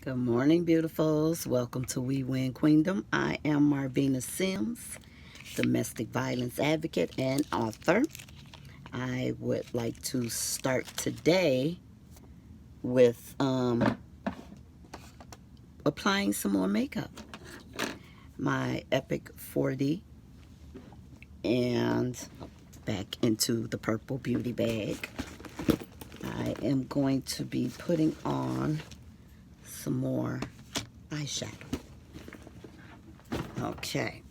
Good morning, beautifuls. Welcome to We Win Queendom. I am Marvina Sims, domestic violence advocate and author. I would like to start today with applying some more makeup. My Epic 40 and back into the purple beauty bag. I am going to be putting on some more eyeshadow. Okay.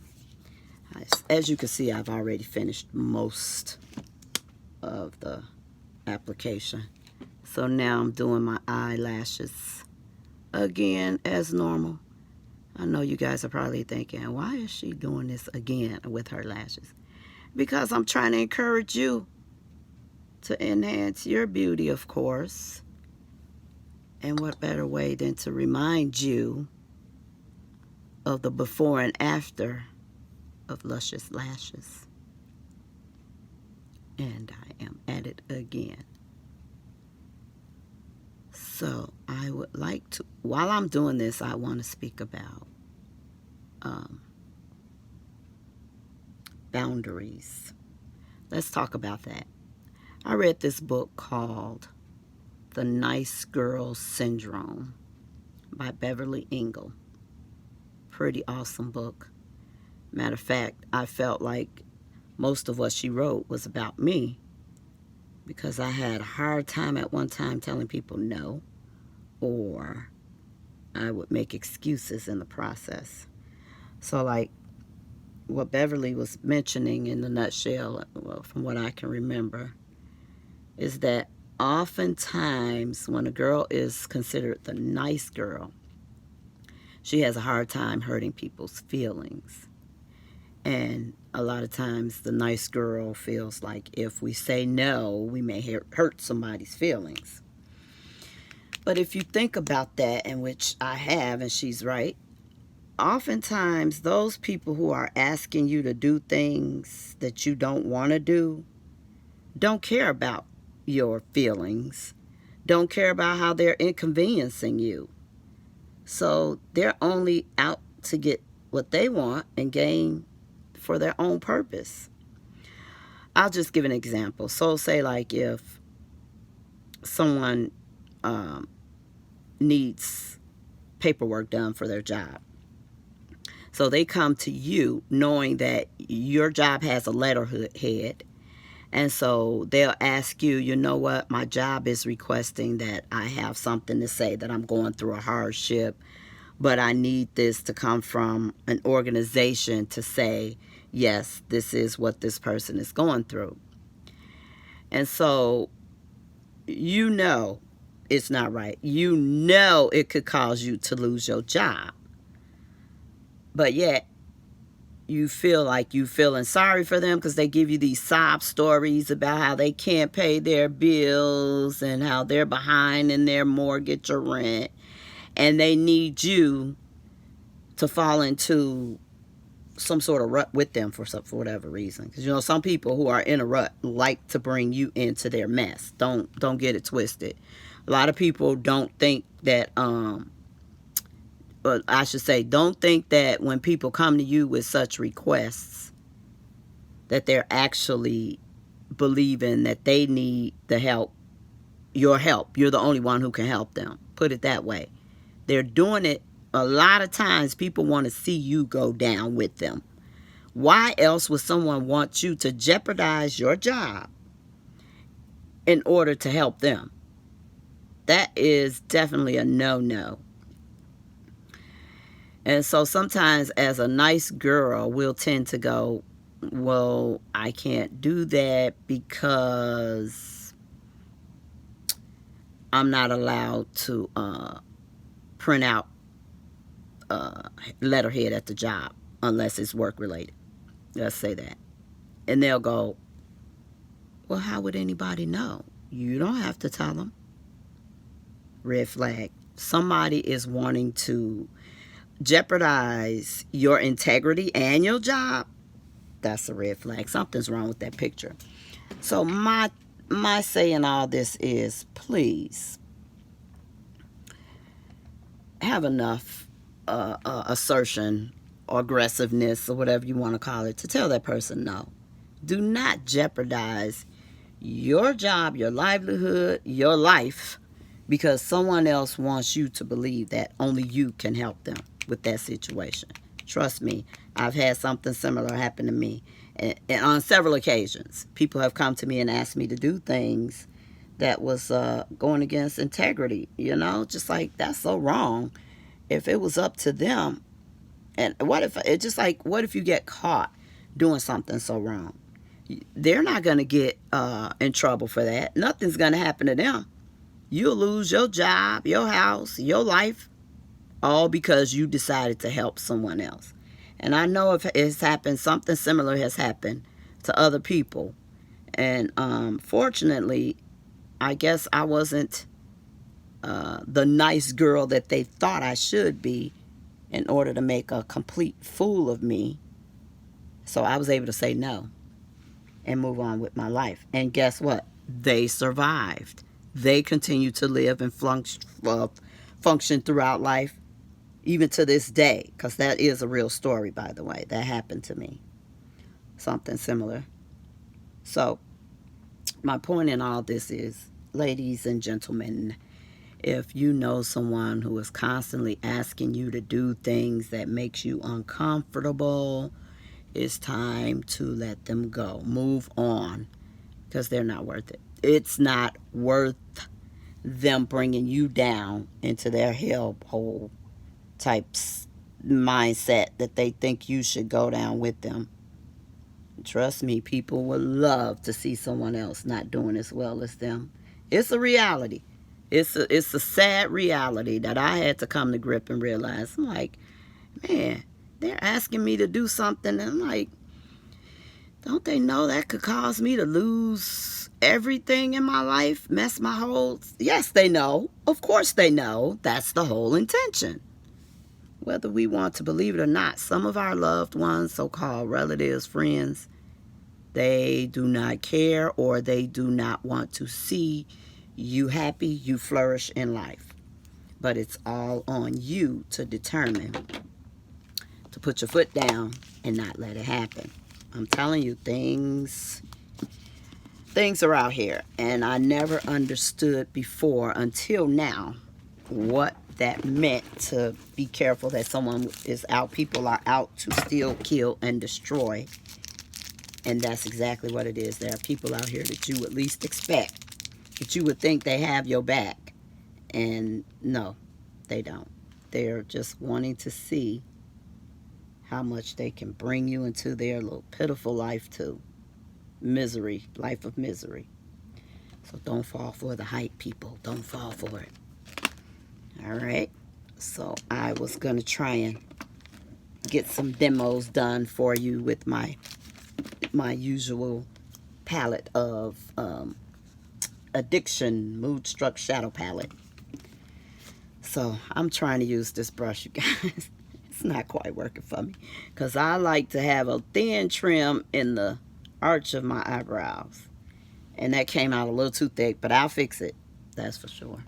As you can see, I've already finished most of the application. So now I'm doing my eyelashes again as normal. I know you guys are probably thinking, why is she doing this again with her lashes? Because I'm trying to encourage you to enhance your beauty, of course. And what better way than to remind you of the before and after of luscious lashes. And I am at it again. So I would like to, while I'm doing this, I want to speak about boundaries. Let's talk about that. I read this book called The Nice Girl Syndrome by Beverly Engel. Pretty awesome book. Matter of fact, I felt like most of what she wrote was about me because I had a hard time at one time telling people no, or I would make excuses in the process. So like what Beverly was mentioning in the nutshell, well, from what I can remember, is that oftentimes when a girl is considered the nice girl, she has a hard time hurting people's feelings. And a lot of times the nice girl feels like if we say no, we may hurt somebody's feelings. But if you think about that, and which I have, and she's right, oftentimes those people who are asking you to do things that you don't want to do don't care about your feelings, don't care about how they're inconveniencing you. So they're only out to get what they want and gain for their own purpose. I'll just give an example. So say like if someone needs paperwork done for their job. So they come to you knowing that your job has a letterhead. And so they'll ask you, you know what, my job is requesting that I have something to say, that I'm going through a hardship, but I need this to come from an organization to say, yes, this is what this person is going through. And so you know it's not right. You know it could cause you to lose your job. But yet you feel like you feeling sorry for them because they give you these sob stories about how they can't pay their bills and how they're behind in their mortgage or rent, and they need you to fall into some sort of rut with them for whatever reason. Because you know some people who are in a rut like to bring you into their mess. Don't get it twisted. A lot of people don't think that but I should say, don't think that when people come to you with such requests that they're actually believing that they need the help, your help. You're the only one who can help them. Put it that way. They're doing it. A lot of times people want to see you go down with them. Why else would someone want you to jeopardize your job in order to help them? That is definitely a no-no. And so sometimes as a nice girl, we'll tend to go, well, I can't do that because I'm not allowed to print out letterhead at the job unless it's work related. Let's say that. And they'll go, well, how would anybody know? You don't have to tell them. Red flag. Somebody is wanting to jeopardize your integrity and your job. That's a red flag. Something's wrong with that picture. So my saying all this is, please have enough assertion or aggressiveness or whatever you want to call it to tell that person no. Do not jeopardize your job, your livelihood, your life because someone else wants you to believe that only you can help them with that situation. Trust me, I've had something similar happen to me. And on several occasions, people have come to me and asked me to do things that was going against integrity, just like that's so wrong. If it was up to them, and what if you get caught doing something so wrong? They're not going to get in trouble for that. Nothing's going to happen to them. You'll lose your job, your house, your life, all because you decided to help someone else. And I know if it's happened, something similar has happened to other people. And fortunately, I guess I wasn't the nice girl that they thought I should be in order to make a complete fool of me. So I was able to say no and move on with my life. And guess what? They survived. They continue to live and function throughout life, even to this day, because that is a real story, by the way. That happened to me. Something similar. So my point in all this is, ladies and gentlemen, if you know someone who is constantly asking you to do things that makes you uncomfortable, it's time to let them go. Move on, because they're not worth it. It's not worth them bringing you down into their hellhole type mindset that they think you should go down with them. Trust me, people would love to see someone else not doing as well as them. It's a reality. It's a sad reality that I had to come to grip and realize. I'm like, man, they're asking me to do something, and I'm like, don't they know that could cause me to lose everything in my life, mess my whole... Yes, they know. Of course they know. That's the whole intention. Whether we want to believe it or not, some of our loved ones, so-called relatives, friends, they do not care, or they do not want to see you happy, you flourish in life. But it's all on you to determine to put your foot down and not let it happen. I'm telling you, things are out here, and I never understood before until now what that meant to be careful that someone is out. People are out to steal, kill, and destroy. And that's exactly what it is. There are people out here that you would least expect, that you would think they have your back. And no, they don't. They're just wanting to see how much they can bring you into their little pitiful life too. Misery, life of misery. So don't fall for the hype, people. Don't fall for it. All right. So I was going to try and get some demos done for you with my usual palette of addiction, mood struck shadow palette. So I'm trying to use this brush, you guys. It's not quite working for me because I like to have a thin trim in the arch of my eyebrows, and that came out a little too thick, but I'll fix it, that's for sure.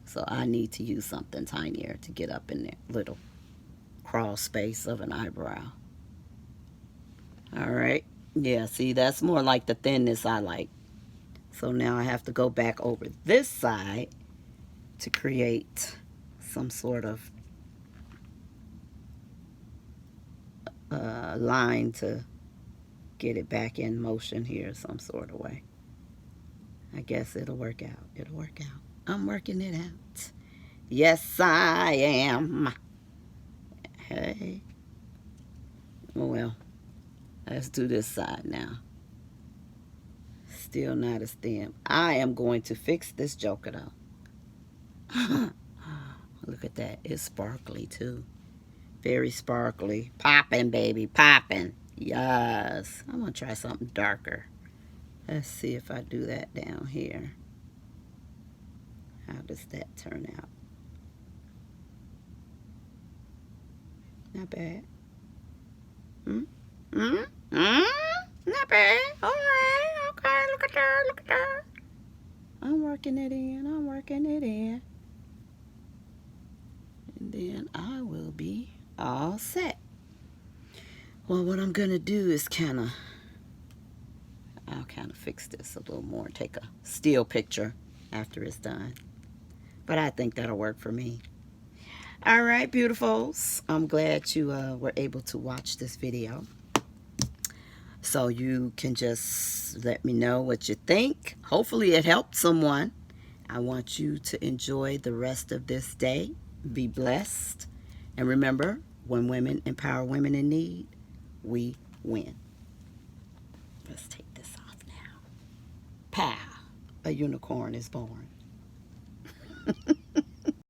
So I need to use something tinier to get up in that little crawl space of an eyebrow. All right, yeah, see, that's more like the thinness I like. So now I have to go back over this side to create some sort of line to get it back in motion here some sort of way. I guess it'll work out. It'll work out. I'm working it out. Yes, I am. Hey. Well, let's do this side now. Still not as thin. I am going to fix this joker though. Look at that. It's sparkly too. Very sparkly. Popping, baby. Popping. Yes. I'm going to try something darker. Let's see if I do that down here. How does that turn out? Not bad. Not bad. All right. Okay. Look at that. Look at that. I'm working it in. I'm working it in. All set. Well, what I'm going to do is I'll kind of fix this a little more. Take a still picture after it's done. But I think that'll work for me. All right, beautifuls. I'm glad you were able to watch this video. So you can just let me know what you think. Hopefully it helped someone. I want you to enjoy the rest of this day. Be blessed. And remember, when women empower women in need, we win. Let's take this off now. Pow! A unicorn is born.